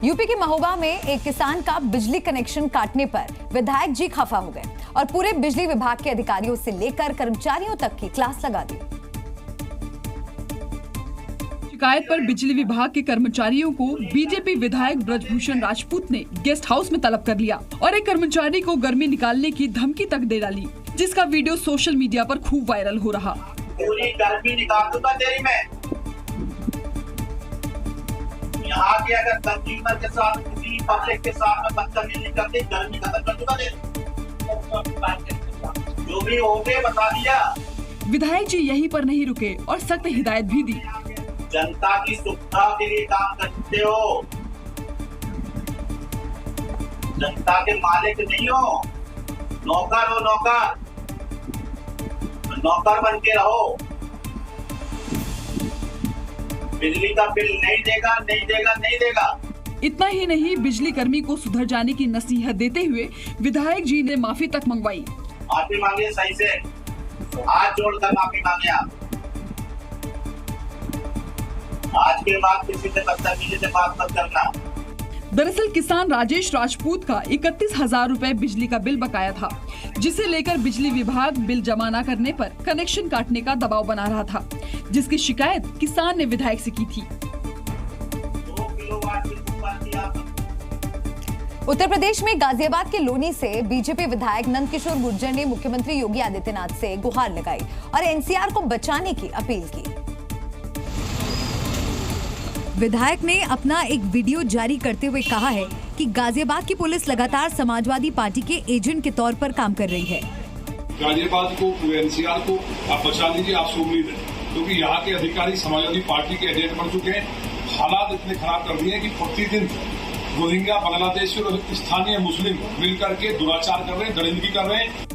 UP के महोबा में एक किसान का बिजली कनेक्शन काटने पर विधायक जी खफा हो गए और पूरे बिजली विभाग के अधिकारियों से लेकर कर्मचारियों तक की क्लास लगा दी। शिकायत पर बिजली विभाग के कर्मचारियों को बीजेपी विधायक ब्रजभूषण राजपूत ने गेस्ट हाउस में तलब कर लिया और एक कर्मचारी को गर्मी निकालने की धमकी तक दे डाली, जिसका वीडियो सोशल मीडिया पर खूब वायरल हो रहा। पूरी गर्मी निकाल दूंगा तेरी मैं। यहाँ के अगर कंज्यूमर के साथ किसी पब्लिक के साथ में बदतमीजी करके गर्मी खत्म कर दूंगा तेरी। जो भी हो गए बता दिया। विधायक जी यहीं पर नहीं रुके और सख्त हिदायत भी दी। जनता की सुविधा के लिए काम करते हो, जनता के मालिक नहीं हो, नौकर हो, नौकर बन के रहो। बिजली का बिल नहीं देगा। इतना ही नहीं, बिजली कर्मी को सुधर जाने की नसीहत देते हुए विधायक जी ने माफी तक मंगवाई। माफी मांगिए, सही से हाथ जोड़कर माफी मांगे आप। आज के बाद किसी से बदतमीजी से बात मत करना। दरअसल किसान राजेश राजपूत का 31,000 रुपए बिजली का बिल बकाया था, जिसे लेकर बिजली विभाग बिल जमा न करने पर कनेक्शन काटने का दबाव बना रहा था, जिसकी शिकायत किसान ने विधायक से की थी। उत्तर प्रदेश में गाजियाबाद के लोनी से बीजेपी विधायक नंदकिशोर गुर्जर ने मुख्यमंत्री योगी आदित्यनाथ से गुहार लगाई और एनसीआर को बचाने की अपील की। विधायक ने अपना एक वीडियो जारी करते हुए कहा है कि गाजियाबाद की पुलिस लगातार समाजवादी पार्टी के एजेंट के तौर पर काम कर रही है। गाजियाबाद को, एनसीआर को आप बचा लीजिए, आपसे उम्मीद है, क्योंकि यहाँ के अधिकारी समाजवादी पार्टी के एजेंट बन चुके हैं। हालात इतने खराब कर दिए हैं कि प्रतिदिन रोहिंग्या, बांग्लादेशी और स्थानीय मुस्लिम मिलकर के दुराचार कर रहे हैं, दरिंदगी कर रहे हैं।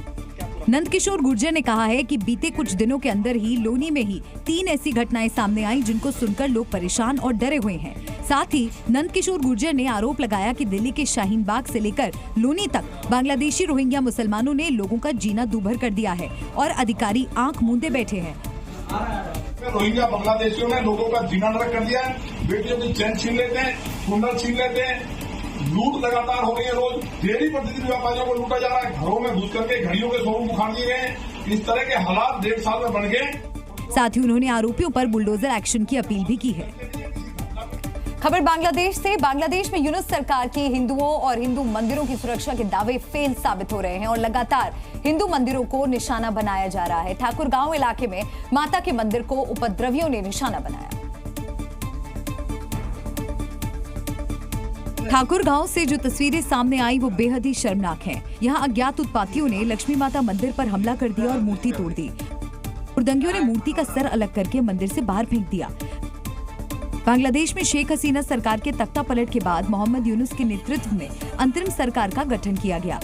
नंदकिशोर गुर्जर ने कहा है कि बीते कुछ दिनों के अंदर ही लोनी में ही 3 ऐसी घटनाएं सामने आई जिनको सुनकर लोग परेशान और डरे हुए हैं। साथ ही नंदकिशोर गुर्जर ने आरोप लगाया कि दिल्ली के शाहीन बाग से लेकर लोनी तक बांग्लादेशी रोहिंग्या मुसलमानों ने लोगों का जीना दूभर कर दिया है और अधिकारी आंख मूंदे बैठे हैं। रोहिंग्या बांग्लादेशियों ने लोगों का जीना नरक कर दिया है, बेटियों की चैन छीन लेते हैं, कुंडल छीन लेते हैं, लूट लगातार हो रही है। रोज डेली प्रतिदिन व्यापारियों को लूटा जा रहा है, घरों में घुस करके घड़ियों के शोरूम उखाड़ दिए गए। इस तरह के हालात 1.5 साल में बढ़ गए। साथ ही उन्होंने आरोपियों पर बुलडोजर एक्शन की अपील भी की है। खबर बांग्लादेश से। बांग्लादेश में यूनुस सरकार की हिंदुओं और हिंदू मंदिरों की सुरक्षा के दावे फेल साबित हो रहे हैं और लगातार हिंदू मंदिरों को निशाना बनाया जा रहा है। ठाकुर गांव इलाके में माता के मंदिर को उपद्रवियों ने निशाना बनाया। ठाकुर गांव से जो तस्वीरें सामने आई वो बेहद ही शर्मनाक हैं। यहाँ अज्ञात उत्पातियों ने लक्ष्मी माता मंदिर पर हमला कर दिया और मूर्ति तोड़ दी। उर्दंगियों ने मूर्ति का सर अलग करके मंदिर से बाहर फेंक दिया। बांग्लादेश में शेख हसीना सरकार के तख्ता पलट के बाद मोहम्मद यूनुस के नेतृत्व में अंतरिम सरकार का गठन किया गया,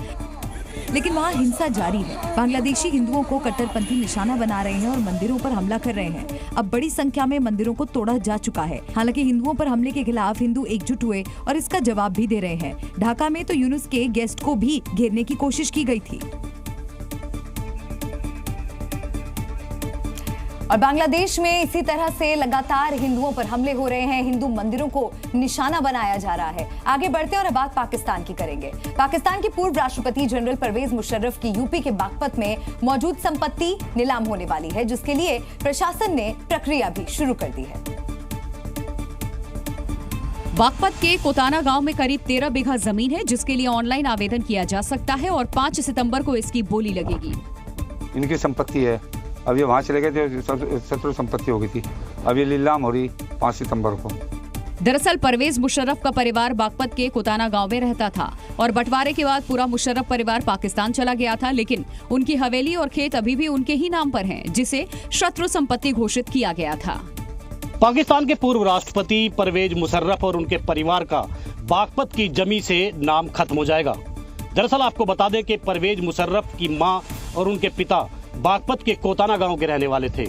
लेकिन वहाँ हिंसा जारी है। बांग्लादेशी हिंदुओं को कट्टरपंथी निशाना बना रहे हैं और मंदिरों पर हमला कर रहे हैं। अब बड़ी संख्या में मंदिरों को तोड़ा जा चुका है। हालांकि हिंदुओं पर हमले के खिलाफ हिंदू एकजुट हुए और इसका जवाब भी दे रहे हैं। ढाका में तो यूनुस के गेस्ट को भी घेरने की कोशिश की गई थी। और बांग्लादेश में इसी तरह से लगातार हिंदुओं पर हमले हो रहे हैं, हिंदू मंदिरों को निशाना बनाया जा रहा है। आगे बढ़ते हैं और अब बात पाकिस्तान की करेंगे। पाकिस्तान के पूर्व राष्ट्रपति जनरल परवेज मुशर्रफ की यूपी के बागपत में मौजूद संपत्ति नीलाम होने वाली है, जिसके लिए प्रशासन ने प्रक्रिया भी शुरू कर दी है। बागपत के कोताना गांव में करीब 13 बीघा जमीन है, जिसके लिए ऑनलाइन आवेदन किया जा सकता है और 5 सितंबर को इसकी बोली लगेगी। इनकी संपत्ति है, अब ये वहाँ चले गए थे, शत्रु संपत्ति हो गई थी, अब ये नीलाम हो रही 5 सितंबर को। दरअसल परवेज मुशर्रफ का परिवार बागपत के कोताना गांव में रहता था और बंटवारे के बाद पूरा मुशर्रफ परिवार पाकिस्तान चला गया था, लेकिन उनकी हवेली और खेत अभी भी उनके ही नाम पर हैं, जिसे शत्रु संपत्ति घोषित किया गया था। पाकिस्तान के पूर्व राष्ट्रपति परवेज मुशर्रफ और उनके परिवार का बागपत की जमी से नाम खत्म हो जाएगा। दरअसल आपको बता दें कि परवेज मुशर्रफ की मां और उनके पिता बागपत के कोताना गांव के रहने वाले थे।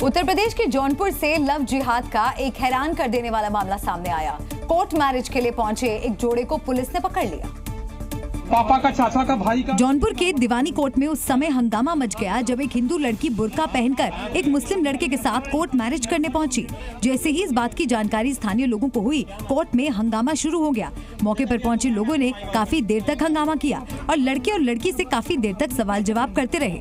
उत्तर प्रदेश के जौनपुर से लव जिहाद का एक हैरान कर देने वाला मामला सामने आया। कोर्ट मैरिज के लिए पहुंचे एक जोड़े को पुलिस ने पकड़ लिया। पापा का, चाचा का, भाई का। जौनपुर के दीवानी कोर्ट में उस समय हंगामा मच गया जब एक हिंदू लड़की बुर्का पहनकर एक मुस्लिम लड़के के साथ कोर्ट मैरिज करने पहुंची। जैसे ही इस बात की जानकारी स्थानीय लोगों को हुई, कोर्ट में हंगामा शुरू हो गया। मौके पर पहुंचे लोगों ने काफी देर तक हंगामा किया और लड़के और लड़की से काफी देर तक सवाल जवाब करते रहे।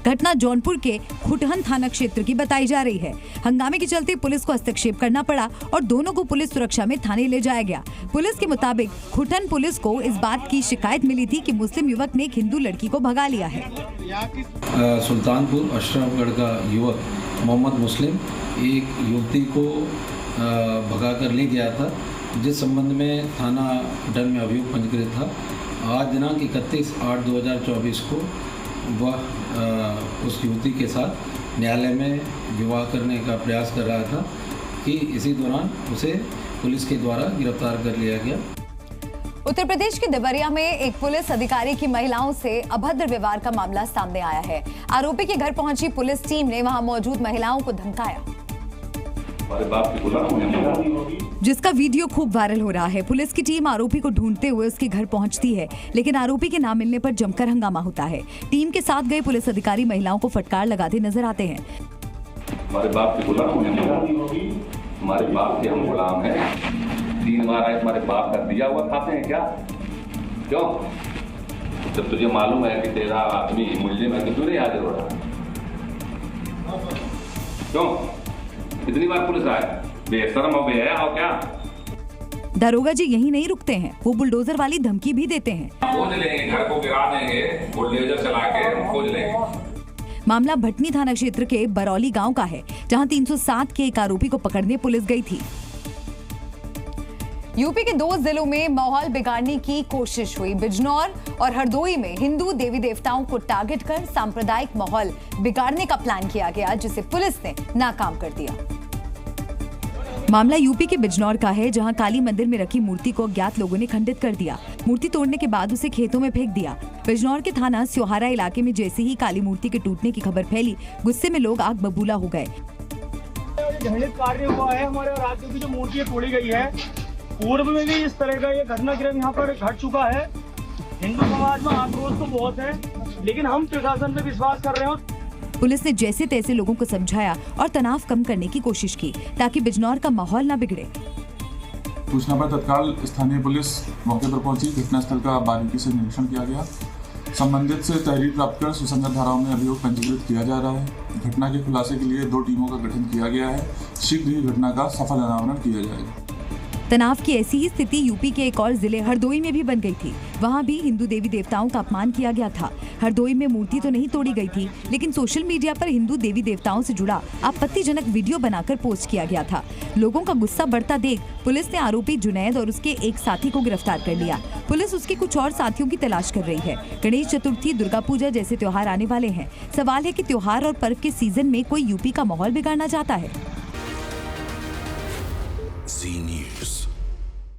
घटना जौनपुर के खुटहन थाना क्षेत्र की बताई जा रही है। हंगामे के चलते पुलिस को हस्तक्षेप करना पड़ा और दोनों को पुलिस सुरक्षा में थाने ले जाया गया। पुलिस के मुताबिक खुटहन पुलिस को इस बात की शिकायत मिली थी कि मुस्लिम युवक ने एक हिंदू लड़की को भगा लिया है। सुल्तानपुर अशरफगढ़ का युवक मोहम्मद मुस्लिम एक युवती को भगा कर ले गया था, जिस संबंध में थाना डन में अभियोग पंजीकृत था। आज दिनांक 31/8/2024 को वह उस युवती के साथ न्यायालय में विवाह करने का प्रयास कर रहा था कि इसी दौरान उसे पुलिस के द्वारा गिरफ्तार कर लिया गया। उत्तर प्रदेश के देवरिया में एक पुलिस अधिकारी की महिलाओं से अभद्र व्यवहार का मामला सामने आया है। आरोपी के घर पहुंची पुलिस टीम ने वहां मौजूद महिलाओं को धमकाया, जिसका वीडियो खूब वायरल हो रहा है। पुलिस की टीम आरोपी को ढूंढते हुए उसके घर पहुंचती है, लेकिन आरोपी के ना मिलने पर जमकर हंगामा होता है। टीम के साथ गए पुलिस अधिकारी महिलाओं को फटकार लगाते नजर आते हैं। हमारे बाप के गुलाम हमारे बाप के हम गुलाम हैं। 3 बार आए तुम्हारे बाप का दिया हुआ खाते हैं क्या? क्यों? जब तुझे मालूम है कि तेरा आदमी मुल्जिम है तो क्यों नहीं हाजिर हो रहा? क्यों? इतनी बार पुलिस आए, बेशर्म हो गया हो क्या? दारोगा जी यही नहीं रुकते हैं, वो बुलडोजर वाली धमकी भी देते हैं। खोज लेंगे, घर को गिरा देंगे, बुलडोजर चला के खोज लेंगे। मामला भटनी थाना क्षेत्र के बरौली गांव का है, जहां 307 के एक आरोपी को पकड़ने पुलिस गई थी। यूपी के 2 जिलों में माहौल बिगाड़ने की कोशिश हुई। बिजनौर और हरदोई में हिंदू देवी देवताओं को टारगेट कर सांप्रदायिक माहौल बिगाड़ने का प्लान किया गया, जिसे पुलिस ने नाकाम कर दिया। मामला यूपी के बिजनौर का है, जहां काली मंदिर में रखी मूर्ति को अज्ञात लोगों ने खंडित कर दिया। मूर्ति तोड़ने के बाद उसे खेतों में फेंक दिया। बिजनौर के थाना स्योहारा इलाके में जैसे ही काली मूर्ति के टूटने की खबर फैली, गुस्से में लोग आग बबूला हो गए। घृणित कार्य हुआ है हमारे राज्य की जो मूर्ति तोड़ी गई है। पूर्व में भी इस तरह का ये घटनाक्रम यहाँ पर घट चुका है। हिंदू समाज में आक्रोश तो बहुत है, लेकिन हम प्रशासन पे विश्वास कर रहे हैं। पुलिस ने जैसे तैसे लोगों को समझाया और तनाव कम करने की कोशिश की, ताकि बिजनौर का माहौल न बिगड़े। सूचना पर तत्काल स्थानीय पुलिस मौके पर पहुंची। घटनास्थल का बारीकी से निरीक्षण किया गया। संबंधित से तहरीर प्राप्त कर सुसंगत धाराओं में अभियोग पंजीकृत किया जा रहा है। घटना के खुलासे के लिए 2 टीमों का गठन किया गया है। शीघ्र ही घटना का सफल अनावरण किया जाएगा। तनाव की ऐसी ही स्थिति यूपी के एक और जिले हरदोई में भी बन गई थी। वहां भी हिंदू देवी देवताओं का अपमान किया गया था। हरदोई में मूर्ति तो नहीं तोड़ी गई थी, लेकिन सोशल मीडिया पर हिंदू देवी देवताओं से जुड़ा आपत्तिजनक वीडियो बनाकर पोस्ट किया गया था। लोगों का गुस्सा बढ़ता देख पुलिस ने आरोपी जुनैद और उसके एक साथी को गिरफ्तार कर लिया। पुलिस उसके कुछ और साथियों की तलाश कर रही है। गणेश चतुर्थी, दुर्गा पूजा जैसे त्योहार आने वाले हैं। सवाल है कि त्योहार और पर्व के सीजन में कोई यूपी का माहौल बिगाड़ना चाहता है। Z News।